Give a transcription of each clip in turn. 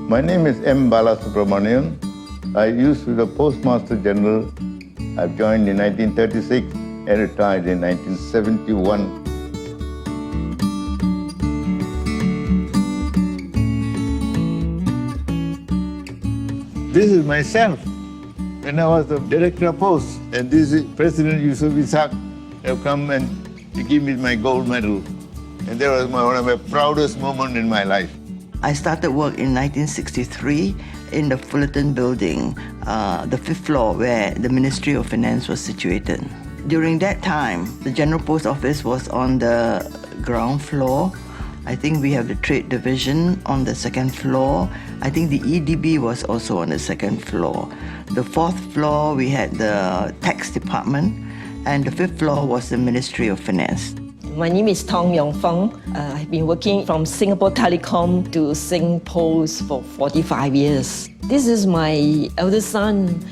My name is M. Balasubramanian. I used to be the Postmaster General. I've joined in 1936 and retired in 1971. This is myself when I was the Director of Post, and this is President Yusuf Ishaq have come and to give me my gold medal. And that was one of my proudest moments in my life. I started work in 1963 in the Fullerton building, the 5th floor where the Ministry of Finance was situated. During that time, the General Post Office was on the ground floor. I think we have the Trade Division on the 2nd floor. I think the EDB was also on the 2nd floor. The 4th floor, we had the Tax Department, and the 5th floor was the Ministry of Finance. My name is Tong Yong Feng. I've been working from Singapore Telecom to Sing Post for 45 years. This is my eldest son.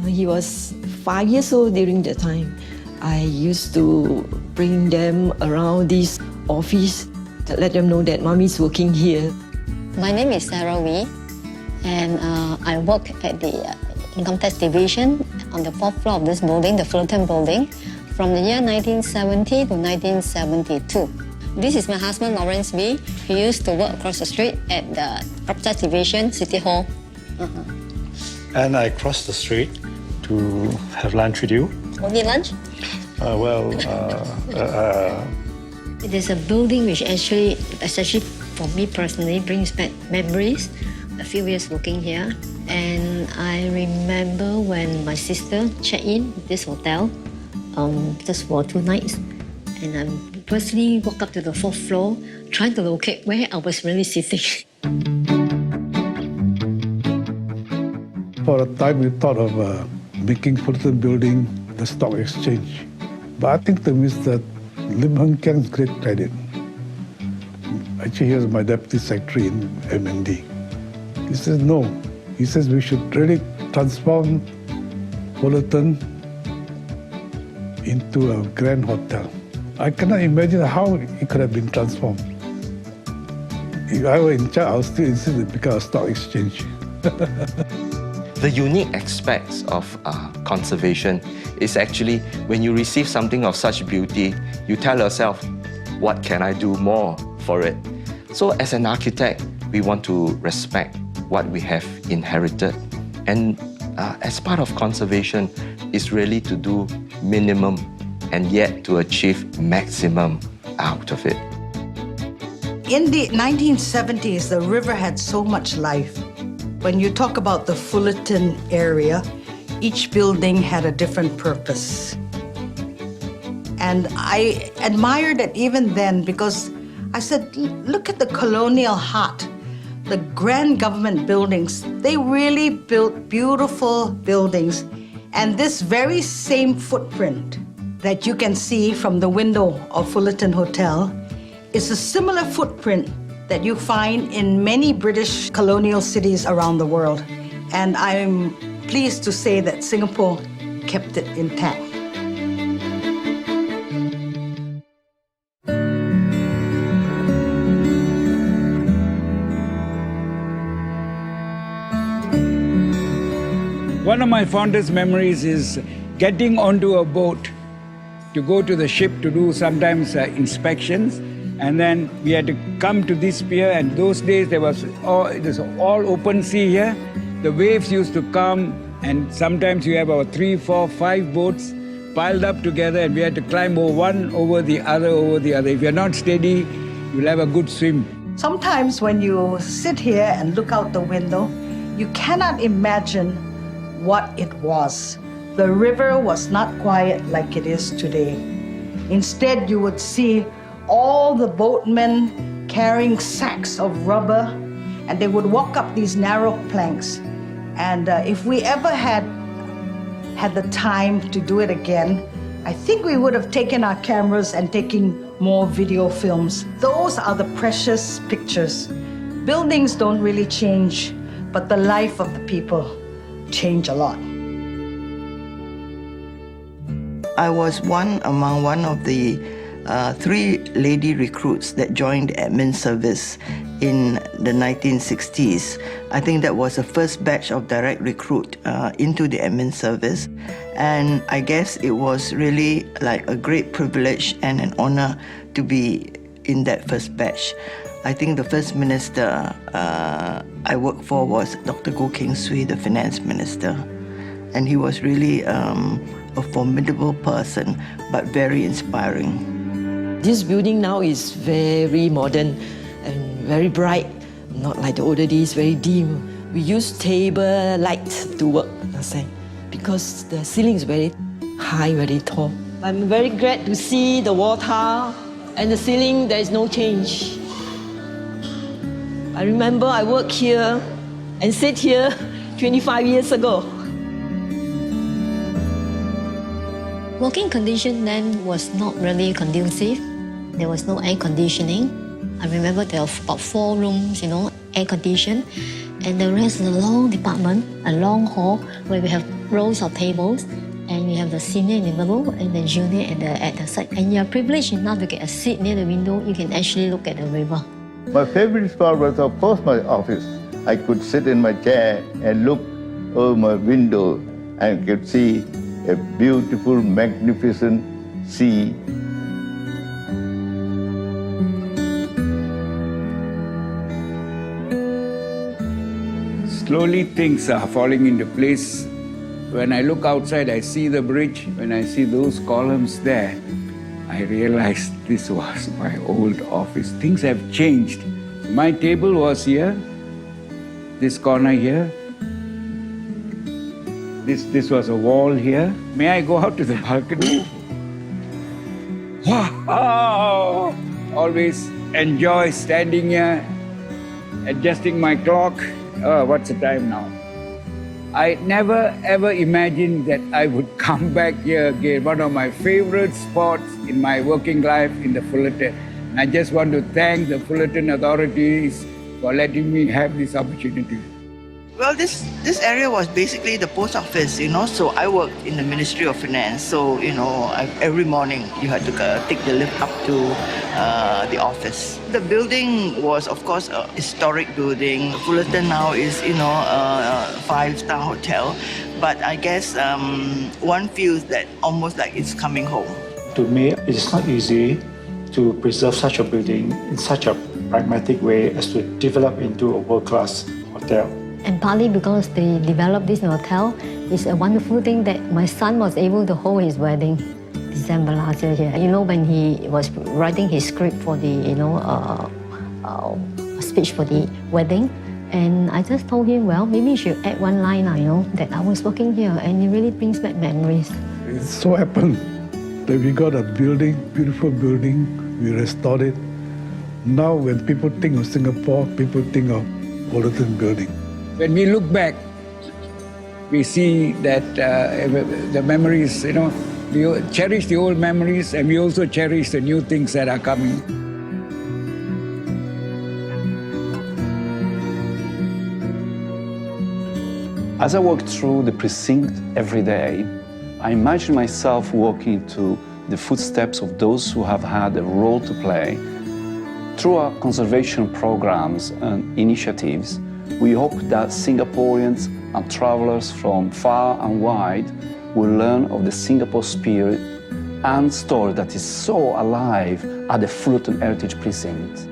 He was 5 years old during that time. I used to bring them around this office to let them know that Mommy's working here. My name is Sarah Wee, and I work at the Income Tax Division on the 4th floor of this building, the Fullerton building, from the year 1970 to 1972. This is my husband, Lawrence B. He used to work across the street at the Income Tax Division, City Hall. And I crossed the street to have lunch with you. Only lunch? It is a building which actually, especially for me personally, brings back memories. A few years working here. And I remember when my sister checked in this hotel just for 2 nights. And I personally walked up to the 4th floor trying to locate where I was really sitting. For a time, we thought of making Fullerton building the stock exchange. But I think to Mr. Lim Hung Kiang's great credit. Actually, he was my deputy secretary in MND. He says no. He says we should really transform Fullerton into a grand hotel. I cannot imagine how it could have been transformed. If I were in charge, I would still insist it become a stock exchange. The unique aspects of conservation is actually when you receive something of such beauty, you tell yourself, what can I do more for it? So as an architect, we want to respect what we have inherited. And as part of conservation is really to do minimum and yet to achieve maximum out of it. In the 1970s, the river had so much life. When you talk about the Fullerton area, each building had a different purpose. And I admired it even then because I said, look at the colonial heart, the grand government buildings. They really built beautiful buildings. And this very same footprint that you can see from the window of Fullerton Hotel is a similar footprint that you find in many British colonial cities around the world. And I'm pleased to say that Singapore kept it intact. One of my fondest memories is getting onto a boat to go to the ship to do sometimes inspections. And then we had to come to this pier, and those days it was all open sea here. The waves used to come, and sometimes you have about 3, 4, 5 boats piled up together, and we had to climb one over the other, If you're not steady, you'll have a good swim. Sometimes when you sit here and look out the window, you cannot imagine what it was. The river was not quiet like it is today. Instead, you would see all the boatmen carrying sacks of rubber, and they would walk up these narrow planks. And if we ever had the time to do it again, I think we would have taken our cameras and taken more video films. Those are the precious pictures. Buildings don't really change, but the life of the people change a lot. I was one of the 3 lady recruits that joined the admin service in the 1960s. I think that was the first batch of direct recruit into the admin service. And I guess it was really like a great privilege and an honor to be in that first batch. I think the first minister I worked for was Dr. Goh Keng Swee, the finance minister. And he was really a formidable person, but very inspiring. This building now is very modern and very bright, not like the older days, very dim. We use table light to work, I say, because the ceiling is very high, very tall. I'm very glad to see the wall tile and the ceiling, there is no change. I remember I worked here and sit here 25 years ago. Working condition then was not really conducive. There was no air conditioning. I remember there were about 4 rooms, air conditioned, and the rest is a long department, a long hall where we have rows of tables, and we have the senior in the middle and the junior at the side. And you're privileged enough to get a seat near the window. You can actually look at the river. My favorite spot was, of course, my office. I could sit in my chair and look over my window and could see a beautiful, magnificent sea. Slowly things are falling into place. When I look outside, I see the bridge. When I see those columns there, I realized this was my old office. Things have changed. My table was here, this corner here. This was a wall here. May I go out to the balcony? Wow! Always enjoy standing here, adjusting my clock. Oh, what's the time now? I never ever imagined that I would come back here again. One of my favorite spots in my working life in the Fullerton. And I just want to thank the Fullerton authorities for letting me have this opportunity. Well, this area was basically the post office, so I worked in the Ministry of Finance. So, every morning you had to take the lift up to the office. The building was, of course, a historic building. Fullerton now is, a 5-star hotel. But I guess one feels that almost like it's coming home. To me, it is not easy to preserve such a building in such a pragmatic way as to develop into a world-class hotel. And partly because they developed this hotel, it's a wonderful thing that my son was able to hold his wedding December last year here. When he was writing his script for the, speech for the wedding, and I just told him, well, maybe you should add one line, that I was working here, and it really brings back memories. It so happened that we got a building, beautiful building, we restored it. Now when people think of Singapore, people think of Fullerton building. When we look back, we see that the memories, we cherish the old memories, and we also cherish the new things that are coming. As I walk through the precinct every day, I imagine myself walking to the footsteps of those who have had a role to play. Through our conservation programs and initiatives, we hope that Singaporeans and travelers from far and wide will learn of the Singapore spirit and story that is so alive at the Fullerton Heritage Precinct.